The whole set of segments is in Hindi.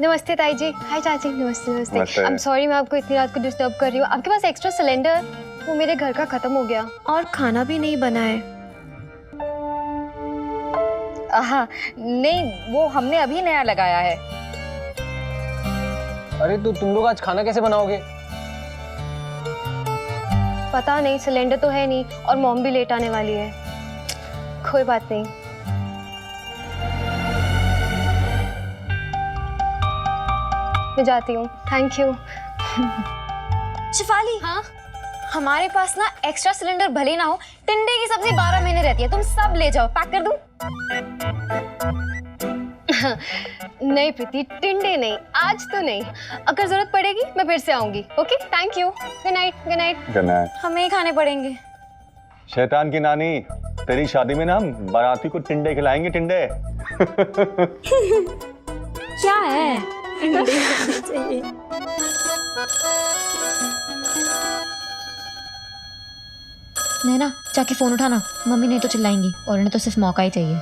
नमस्ते ताई जी। हाय चाची। नमस्ते नमस्ते। आई एम सॉरी मैं आपको इतनी रात को डिस्टर्ब कर रही हूँ। आपके पास एक्स्ट्रा सिलेंडर? वो मेरे घर का खत्म हो गया और खाना भी नहीं बना है। हाँ नहीं, वो हमने अभी नया लगाया है। अरे तो तुम लोग आज खाना कैसे बनाओगे? पता नहीं, सिलेंडर तो है नहीं और मॉम भी लेट आने वाली है। कोई बात नहीं। मैं जाती हूँ। Thank you. शिफाली, हाँ हमारे पास ना एक्स्ट्रा सिलेंडर भले ना हो, टिंडे की सब्जी 12 महीने रहती है, तुम सब ले जाओ। पैक कर दूं? नहीं प्रीति, टिंडे नहीं, आज तो नहीं। अगर जरूरत पड़ेगी मैं फिर से आऊंगी। Okay, thank you. Good night. Good night. Good night. हमें ही खाने पड़ेंगे। शैतान की नानी, तेरी शादी में ना हम बाराती को टिंडे खिलाएंगे। टिंडे क्या है? नैना, जाके फोन उठाना, मम्मी नहीं तो चिल्लाएंगी और इन्हें तो सिर्फ मौका ही चाहिए।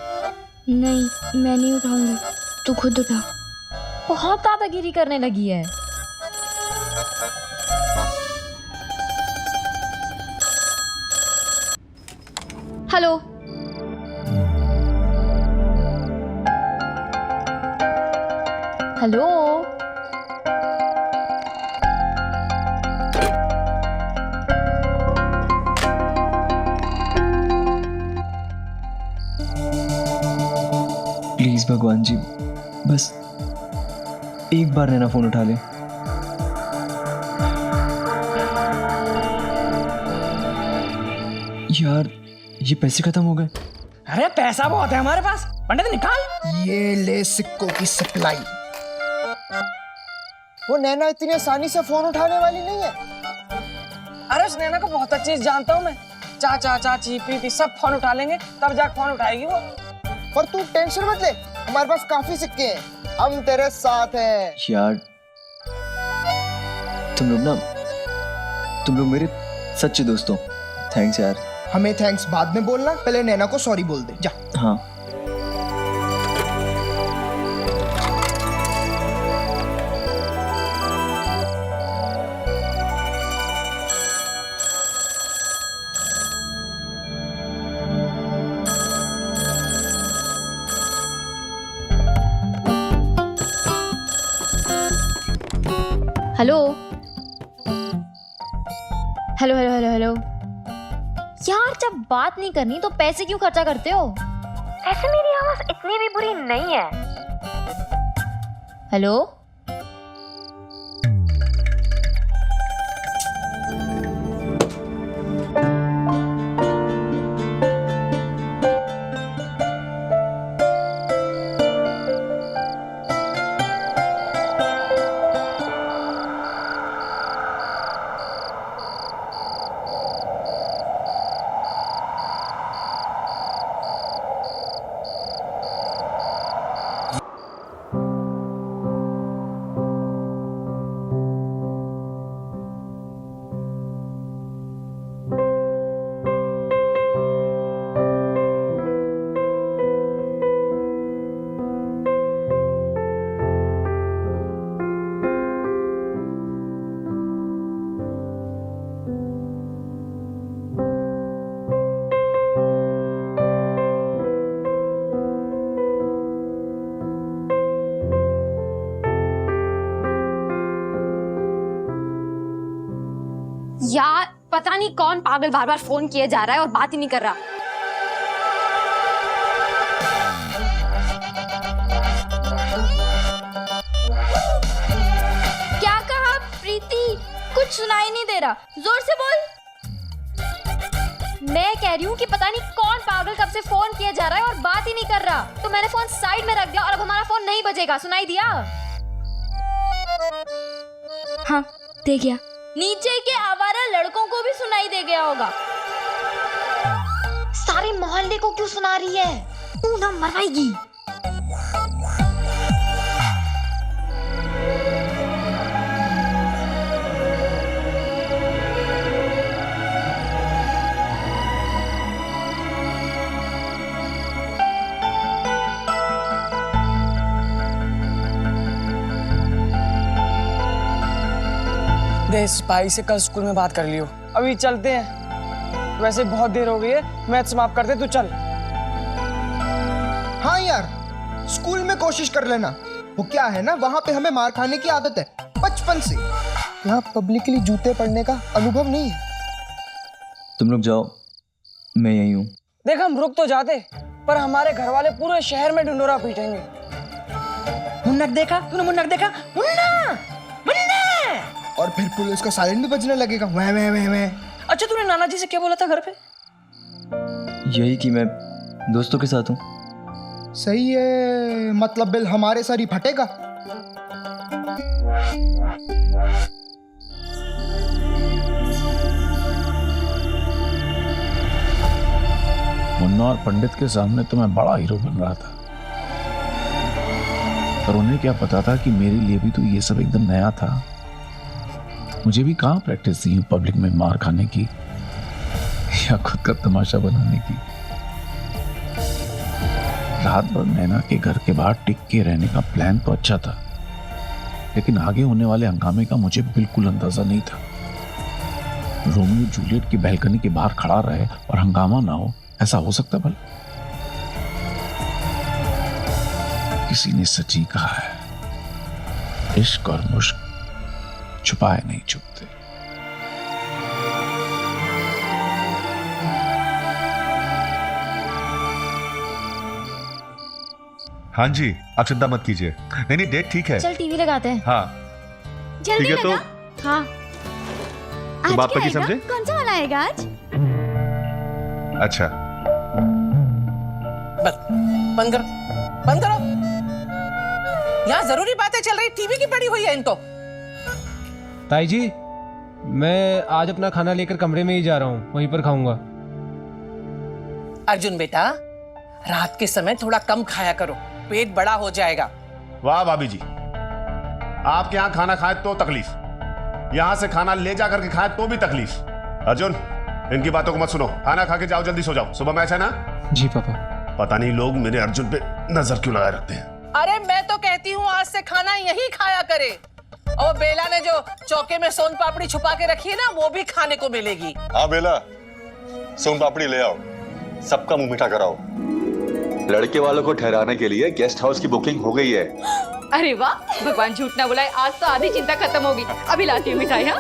नहीं, मैं नहीं उठाऊंगी, तू खुद उठा। बहुत दादागिरी करने लगी है। हेलो। हेलो, प्लीज भगवान जी, बस एक बार नैना फोन उठा ले। यार ये पैसे खत्म हो गए। अरे पैसा बहुत है हमारे पास, पंडित निकाल। ये ले सिक्कों की सप्लाई। वो नैना इतनी आसानी से फोन उठाने वाली नहीं है। अरे उस नैना को बहुत अच्छी चीज जानता हूँ मैं। चाचा चाची प्रीति सब फोन उठा लेंगे, तब जाकर फोन उठाएगी वो। पर तू टेंशन मत ले, हमारे पास काफी सिक्के हैं, हम तेरे साथ हैं। यार तुम लोग मेरे सच्चे दोस्त हो। थैंक्स यार। हमें थैंक्स बाद में बोलना, पहले नैना को सॉरी बोल दे जा। हाँ hello, hello hello hello hello. यार जब बात नहीं करनी तो पैसे क्यों खर्चा करते हो? ऐसे मेरी आवाज इतनी भी बुरी नहीं है। हेलो, यार पता नहीं कौन पागल बार बार फोन किए जा रहा है और बात ही नहीं कर रहा। क्या कहा प्रीति? कुछ सुनाई नहीं दे रहा, जोर से बोल। मैं कह रही हूँ कि पता नहीं कौन पागल कब से फोन किए जा रहा है और बात ही नहीं कर रहा। तो मैंने फोन साइड में रख दिया और अब हमारा फोन नहीं बजेगा। सुनाई दिया? हाँ दे गया। नीचे के आवारा लड़कों को भी सुनाई दे गया होगा। सारे मोहल्ले को क्यों सुना रही है? तू ना मरवाएगी। देश भाई से कल स्कूल में बात कर लियो। अभी चलते हैं, वैसे बहुत देर हो गई है, मैथ समाप्त करते, तू चल। हाँ यार, स्कूल में कोशिश कर लेना। वो क्या है ना, वहाँ पे हमें मार खाने की आदत है बचपन से। यहाँ पब्लिकली जूते पड़ने का अनुभव नहीं है। तुम लोग जाओ, मैं यहीं हूँ। देख हम रुक तो जाते, पर हमारे घर वाले पूरे शहर में ढिंडोरा पीटेंगे। मुन्नक देखा तूने? मुन्नक देखा? मुन्ना मुन्ना। और फिर पुलिस का सायरन भी बजने लगेगा। वह वह वह वह। अच्छा तूने नाना जी से क्या बोला था घर पे? यही कि मैं दोस्तों के साथ हूँ। सही है, मतलब बिल हमारे सर ही फटेगा। मुन्ना और पंडित के सामने तो मैं बड़ा हीरो बन रहा था, पर उन्हें क्या पता था कि मेरे लिए भी तो ये सब एकदम नया था। मुझे भी कहाँ प्रैक्टिस थी पब्लिक में मार खाने की या खुद का तमाशा बनाने की। रात भर नैना के घर के बाहर टिक के रहने का प्लान तो अच्छा था, लेकिन आगे होने वाले हंगामे का मुझे बिल्कुल अंदाजा नहीं था। रोमियो जूलियट की बैल्कनी के बाहर खड़ा रहे और हंगामा ना हो, ऐसा हो सकता भला? किसी ने सच ही कहा है, इश्क और मुश्क छुपाए नहीं छुपते। हाँ जी, आप चिंता मत कीजिए। नहीं नहीं, डेट ठीक है। चल टीवी लगाते हैं। हाँ जल्दी ठीक है। तो लगा। हाँ तो बात क्या पक्की आएगा? समझे? कौन सा वाला आएगा आज? अच्छा, बंद करो, बंद करो। यहाँ जरूरी बातें चल रही, टीवी की पड़ी हुई है इनको। ताई जी, मैं आज अपना खाना लेकर कमरे में ही जा रहा हूँ, वहीं पर खाऊंगा। अर्जुन बेटा, रात के समय थोड़ा कम खाया करो, पेट बड़ा हो जाएगा। वाह भाभी जी, आपके यहाँ खाना खाए तो तकलीफ, यहाँ से खाना ले जा करके खाए तो भी तकलीफ। अर्जुन, इनकी बातों को मत सुनो, खाना खा के जाओ, जल्दी सो जाओ, सुबह मैच है ना। जी पापा। पता नहीं लोग मेरे अर्जुन पे नजर क्यों लगाए रखते हैं। अरे मैं तो कहती हूँ आज से खाना यही खाया करे, और बेला ने जो चौके में सोन पापड़ी छुपा के रखी है ना, वो भी खाने को मिलेगी। हाँ बेला, सोन पापड़ी ले आओ, सबका मुंह मीठा कराओ। लड़के वालों को ठहराने के लिए गेस्ट हाउस की बुकिंग हो गई है। अरे वाह, भगवान झूठ ना बुलाए, आज तो आधी चिंता खत्म होगी। अभी लाती हूँ मिठाई। हाँ,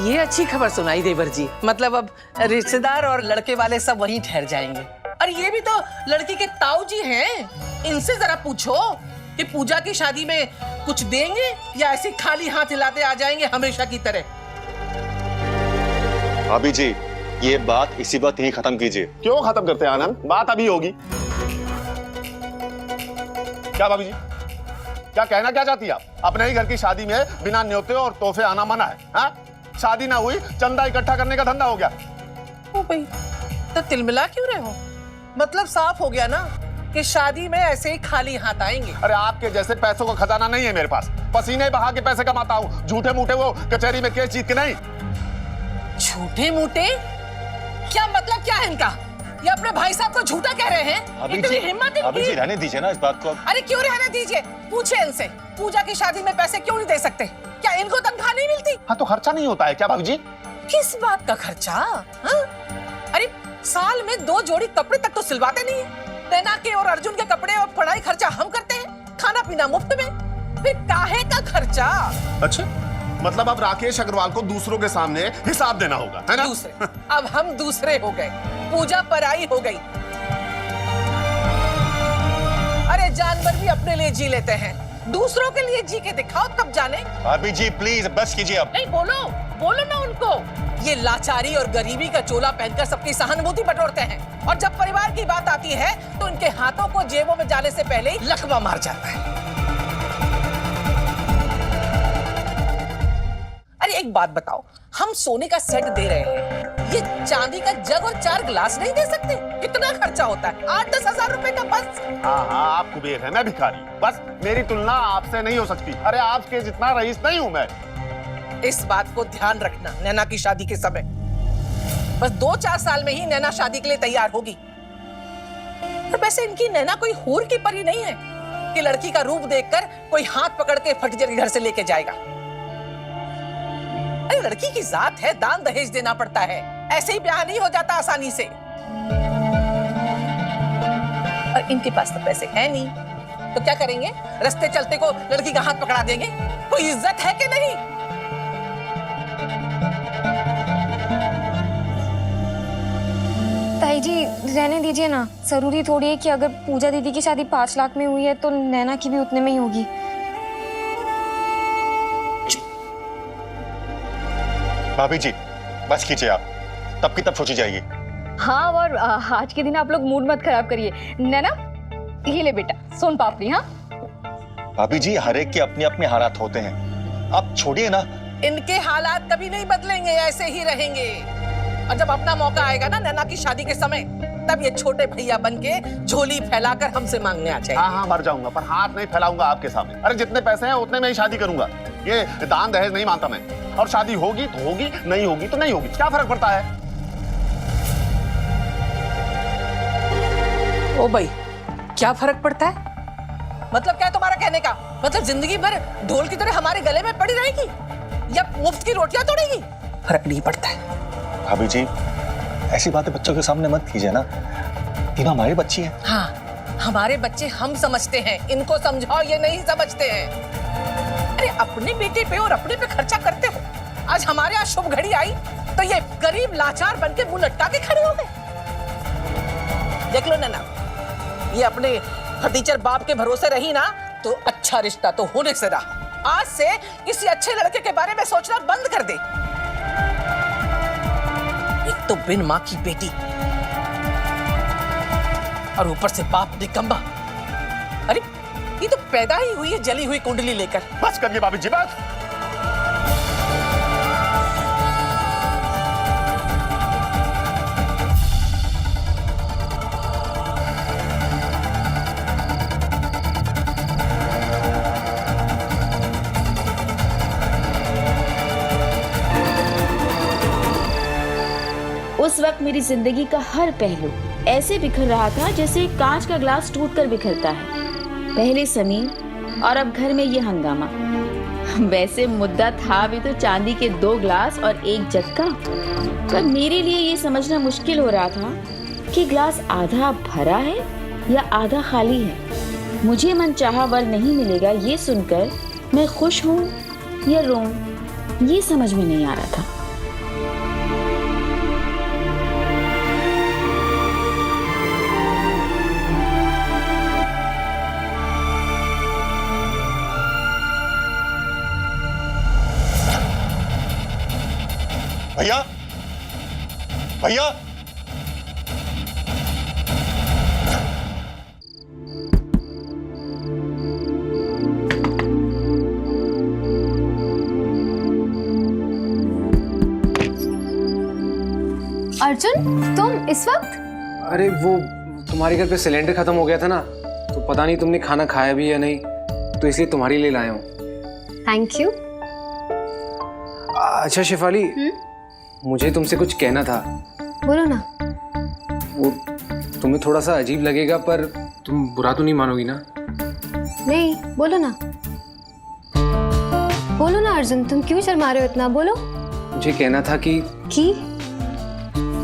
ये अच्छी खबर सुनाई देवर जी, मतलब अब रिश्तेदार और लड़के वाले सब वहीं ठहर जाएंगे। और ये भी तो लड़की के ताऊ जी हैं, इनसे जरा पूछो कि पूजा की शादी में कुछ देंगे या ऐसे खाली हाथ हिलाते आ जाएंगे हमेशा की तरह। भाभी जी, ये बात इसी बात यहीं खत्म कीजिए। क्यों खत्म करते हैं आनंद, बात अभी होगी। क्या भाभी जी, क्या कहना क्या चाहती है आप? अपने ही घर की शादी में बिना न्योते और तोहफे आना मना है? हाँ? शादी ना हुई, चंदा इकट्ठा करने का धंधा हो गया। ओ भाई, तो तिलमिला क्यों रहे हो? मतलब साफ हो गया ना कि शादी में ऐसे ही खाली हाथ आएंगे। अरे आपके जैसे पैसों का खजाना नहीं है मेरे पास, पसीने बहा के पैसे कमाता हूँ, झूठे मूठे वो कचहरी में केस जीत के नहीं। झूठे मूठे? क्या मतलब क्या है इनका? ये अपने भाई साहब को झूठा कह रहे हैं? इतनी हिम्मत अभी जी रहने दीजिए ना इस बात को। अरे क्यों रहने दीजिए? पूछे इनसे, पूजा की शादी में पैसे क्यों नहीं दे सकते? क्या इनको तनख्वाह नहीं मिलती? हाँ तो खर्चा नहीं होता है क्या भाभी जी? किस बात का खर्चा? हाँ? अरे साल में 2 जोड़ी कपड़े तक तो सिलवाते नहीं है। नैना के और अर्जुन के कपड़े और पढ़ाई खर्चा हम करते हैं, खाना पीना मुफ्त में, फिर काहे का खर्चा? अच्छा, मतलब अब राकेश अग्रवाल को दूसरों के सामने हिसाब देना होगा, है ना? दूसरे, अब हम दूसरे हो गए, पूजा पराई हो गई। अरे जानवर भी अपने लिए जी लेते हैं, दूसरों के लिए जी के दिखाओ तब जाने। भाभी जी प्लीज बस कीजिए अब। नहीं, बोलो बोलो ना उनको। ये लाचारी और गरीबी का चोला पहनकर सबकी सहानुभूति बटोरते हैं, और जब परिवार की बात आती है तो इनके हाथों को जेबों में जाने से पहले ही लकवा मार जाता है। अरे एक बात बताओ, हम सोने का सेट दे रहे हैं, ये चांदी का जग और 4 गिलास नहीं दे सकते? कितना खर्चा होता है? 8-10 हजार रुपए का बस। हाँ हाँ, आप कुबेर है, मैं भिखारी, बस मेरी तुलना आपसे नहीं हो सकती। अरे आपके जितना रईस नहीं हूँ मैं। इस बात को ध्यान रखना नैना की शादी के समय। बस 2-4 साल में ही नैना शादी के लिए तैयार होगी। और वैसे इनकी नैना कोई हूर की परी नहीं है कि लड़की का रूप देखकर कोई हाथ पकड़ के फटीचर के घर से लेके जाएगा। अरे लड़की की जात है, दान दहेज देना पड़ता है, ऐसे ही ब्याह नहीं हो जाता आसानी से। और इनके पास तो पैसे है नहीं, तो क्या करेंगे? रास्ते चलते को लड़की का हाथ पकड़ा देंगे? कोई इज्जत है कि नहीं? ताई जी रहने दीजिए ना, जरूरी थोड़ी है कि अगर पूजा दीदी की शादी 5 लाख में हुई है तो नैना की भी उतने में ही होगी। भाभी जी बस कीजिए, आप तब की तब सोची जाएगी। हाँ, और आज के दिन आप लोग मूड मत खराब करिए। नैना ये ले बेटा सोन पापड़ी। हाँ भाभी जी, हर एक के अपने अपने हालात होते हैं, आप छोड़िए ना। इनके हालात कभी नहीं बदलेंगे, ऐसे ही रहेंगे। और जब अपना मौका आएगा ना नैना की शादी के समय, तब ये छोटे भैया बनके झोली फैलाकर हमसे मांगने आ जाएंगे। हाँ मर जाऊंगा पर हाथ नहीं फैलाऊंगा आपके सामने। अरे जितने पैसे हैं उतने में ही शादी करूंगा, ये दान दहेज नहीं मानता मैं। और शादी होगी तो होगी, नहीं होगी तो नहीं होगी, क्या फर्क पड़ता है? ओ भाई क्या फर्क पड़ता है? मतलब क्या है तुम्हारा कहने का? मतलब जिंदगी भर ढोल की तरह हमारे गले में पड़ी रहेगी या मुफ्त की रोटियां तोड़ेगी? फर्क नहीं पड़ता है। भाभी जी ऐसी बातें बच्चों के सामने मत कीजिए ना, तीनों हमारी बच्ची है। हाँ हमारे बच्चे हम समझते हैं, इनको समझाओ, ये नहीं समझते हैं। अरे अपने बेटे पे और अपने पे खर्चा करते हो, आज हमारे यहाँ शुभ घड़ी आई तो ये गरीब लाचार बनके मुंह लटका के खड़े हो गए। देख लो नैना, ये अपने फटीचर बाप के भरोसे रही ना तो अच्छा रिश्ता तो होने से रहा। आज से किसी अच्छे लड़के के बारे में सोचना बंद कर दे। एक तो बिन मां की बेटी और ऊपर से बाप निकम्मा। अरे ये तो पैदा ही हुई है जली हुई कुंडली लेकर। बस करिए भाभी जी, बस। उस वक्त मेरी जिंदगी का हर पहलू ऐसे बिखर रहा था जैसे कांच का ग्लास टूटकर बिखरता है। पहले समीर और अब घर में ये हंगामा। वैसे मुद्दा था भी तो चांदी के 2 ग्लास और 1 जग का, पर मेरे लिए ये समझना मुश्किल हो रहा था कि ग्लास आधा भरा है या आधा खाली है। मुझे मनचाहा वर नहीं मिलेगा ये सुनकर मैं खुश हूँ या रोऊं, ये समझ में नहीं आ रहा था। भैया भैया अर्जुन तुम इस वक्त? अरे वो तुम्हारे घर पे सिलेंडर खत्म हो गया था ना, तो पता नहीं तुमने खाना खाया भी या नहीं, तो इसलिए तुम्हारे लिए लाया हूँ। Thank you. अच्छा शेफाली, मुझे तुमसे कुछ कहना था। बोलो ना। वो तुम्हें थोड़ा सा अजीब लगेगा पर तुम बुरा तो नहीं मानोगी ना? नहीं, बोलो ना। बोलो ना अर्जुन, तुम क्यों शर्मा रहे हो इतना? बोलो। मुझे कहना था कि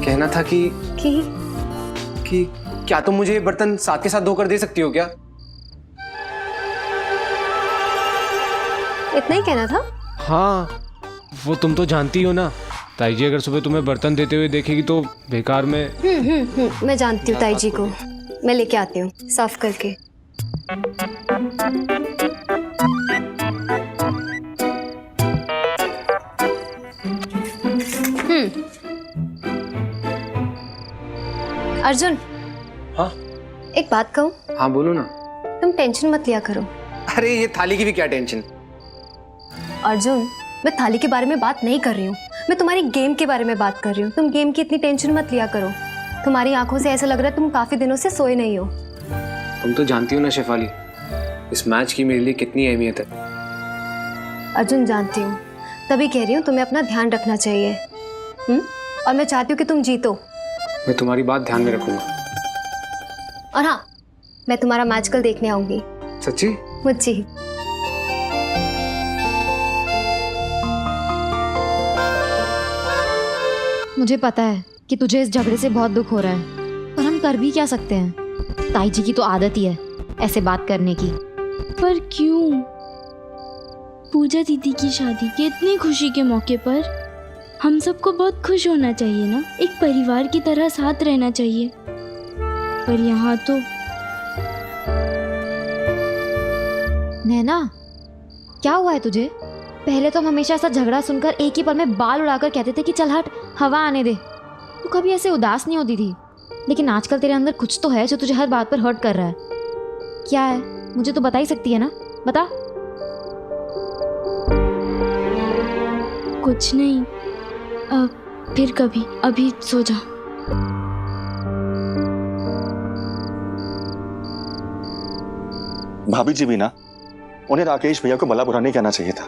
कहना था कि क्या तुम मुझे बर्तन साथ के साथ धोकर दे सकती हो क्या? इतना ही कहना था? हाँ, वो तुम तो जानती हो ना, ताई जी अगर सुबह तुम्हें बर्तन देते हुए देखेगी तो बेकार में। मैं जानती हूँ ताई जी को, मैं लेके आती हूँ साफ करके। अर्जुन। हाँ एक बात कहूँ? हाँ बोलो ना। तुम टेंशन मत लिया करो। अरे ये थाली की भी क्या टेंशन? अर्जुन मैं थाली के बारे में बात नहीं कर रही हूँ, मैं तुम्हारी गेम के बारे में बात कर रही हूँ। तुम गेम की इतनी टेंशन मत लिया करो। तुम्हारी आंखों से ऐसा लग रहा है तुम काफी दिनों से सोए नहीं हो। तुम तो जानती हो ना शेफाली, इस मैच की मेरे लिए कितनी अहमियत है। अर्जुन जानती हूँ, तभी कह रही हूँ तुम्हें अपना ध्यान रखना चाहिए। और मैं चाहती हूँ कि तुम जीतो। मैं तुम्हारी बात ध्यान में रखूंगा। और हाँ, मैं तुम्हारा मैच कल देखने आऊंगी। सच्ची? मुझे मुझे पता है कि तुझे इस झगड़े से बहुत दुख हो रहा है, पर हम कर भी क्या सकते हैं। ताई जी की तो आदत ही है ऐसे बात करने की। पर क्यों? पूजा दीदी की शादी की इतनी खुशी के मौके पर हम सबको बहुत खुश होना चाहिए ना, एक परिवार की तरह साथ रहना चाहिए। पर यहाँ तो नैना, क्या हुआ है तुझे? पहले तो हम हमेशा ऐसा झगड़ा सुनकर एक ही पल में बाल उड़ाकर कहते थे कि चल हट, हवा आने दे। तू कभी ऐसे उदास नहीं होती थी, लेकिन आजकल तेरे अंदर कुछ तो है जो तुझे हर बात पर हर्ट कर रहा है। क्या है? मुझे तो बता ही सकती है ना, बता। कुछ नहीं, फिर कभी, अभी सो जा। भाभी जी भी ना, उन्हें राकेश भैया को भला बुरा नहीं कहना चाहिए था।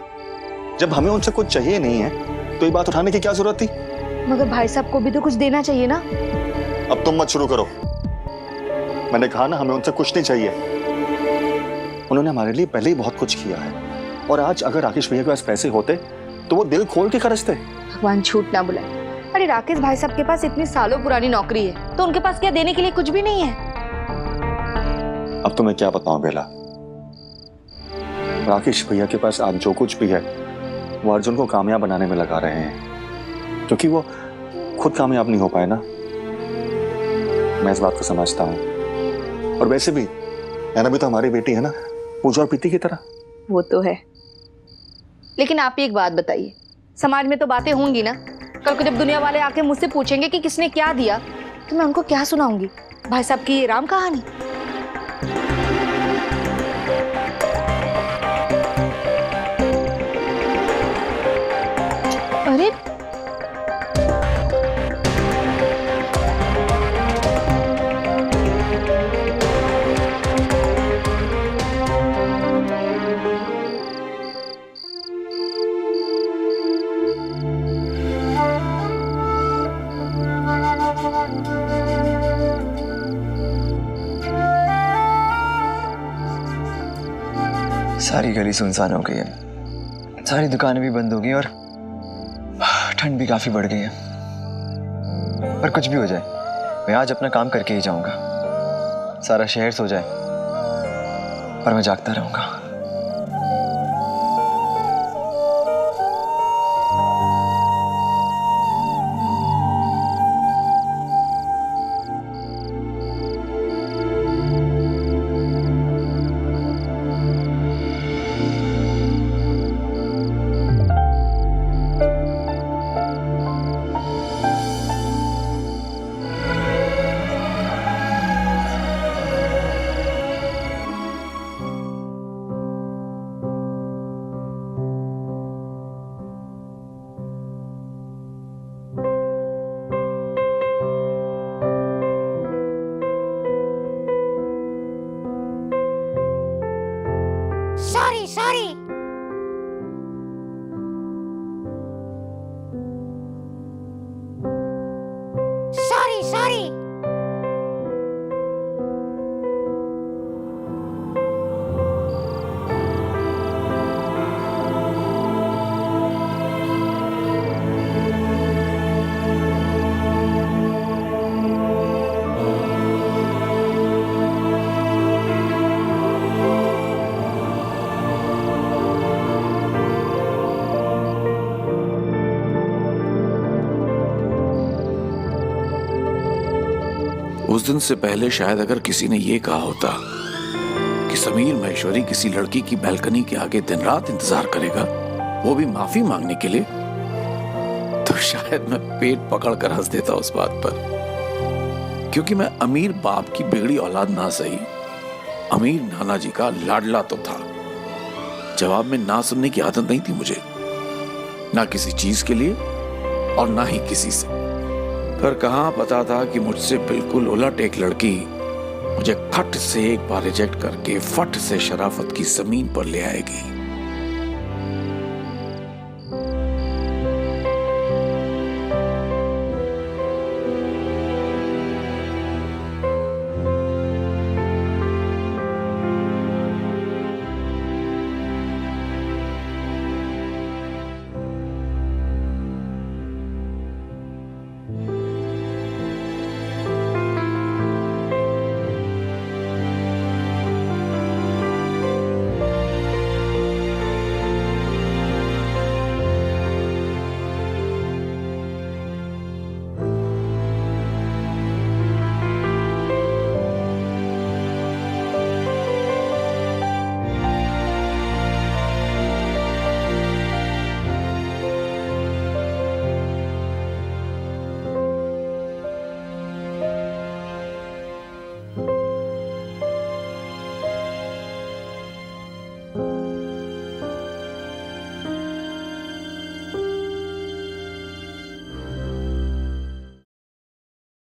जब हमें उनसे कुछ चाहिए नहीं है तो ये बात उठाने की क्या जरूरत थी? मगर भाई साहब को भी तो कुछ देना चाहिए ना। अब तुम मत शुरू करो। मैंने कहा ना, हमें उनसे कुछ नहीं चाहिए। उन्होंने हमारे लिए पहले ही बहुत कुछ किया है, और आज अगर राकेश भैया के पास पैसे होते तो वो दिल खोल के खर्चते। भगवान झूठ ना बुलाए। अरे राकेश भाई साहब के पास इतनी सालों पुरानी नौकरी है, तो उनके पास क्या देने के लिए कुछ भी नहीं है। अब तुम्हें क्या बताऊं बेला, राकेश भैया के पास आज जो कुछ भी है वो अर्जुन को कामयाब बनाने में लगा रहे हैं, क्योंकि वो खुद कामयाब नहीं हो पाए ना। मैं इस बात को समझता हूं। और वैसे भी नैना भी तो हमारी बेटी है ना, पूजा और प्रीति की तरह। वो तो है, लेकिन आप ही एक बात बताइए, समाज में तो बातें होंगी ना। कल को जब दुनिया वाले आके मुझसे पूछेंगे कि किसने क्या दिया, तो मैं उनको क्या सुनाऊंगी? भाई साहब की ये राम कहानी? अरे सारी गली सुनसान हो गई है, सारी दुकानें भी बंद हो गई और ठंड भी काफी बढ़ गई है। पर कुछ भी हो जाए, मैं आज अपना काम करके ही जाऊंगा। सारा शहर सो जाए पर मैं जागता रहूंगा। सॉरी। उस दिन से पहले शायद अगर किसी ने ये कहा होता कि समीर महेश्वरी किसी लड़की की बैल्कनी के आगे दिन रात इंतजार करेगा, वो भी माफी मांगने के लिए, तो शायद मैं पेट पकड़कर हंस देता उस बात पर। क्योंकि मैं अमीर बाप की बिगड़ी औलाद ना सही, अमीर नाना जी का लाडला तो था। जवाब में ना सुनने की आदत नहीं थी मुझे, ना किसी चीज के लिए और ना ही किसी से। पर कहाँ पता था कि मुझसे बिल्कुल उलट एक लड़की मुझे खट से एक बार रिजेक्ट करके फट से शराफत की जमीन पर ले आएगी।